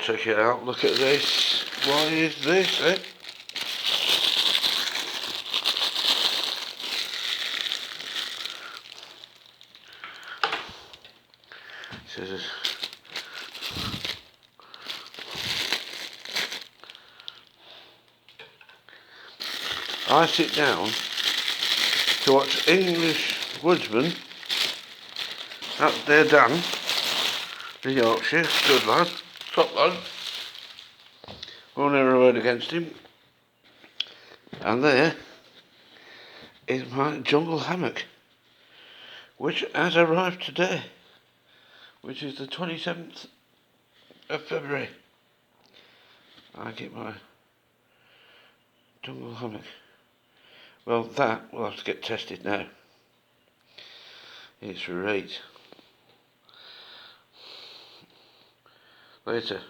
check it out. Look at this. What is this, eh? It says I sit down to watch English woodsman up there done in Yorkshire, good lad, top lad, will never a word against him. And there is my jungle hammock, which has arrived today, which is the 27th of February. I get my jungle hammock. Well, that will have to get tested now. It's right. Later.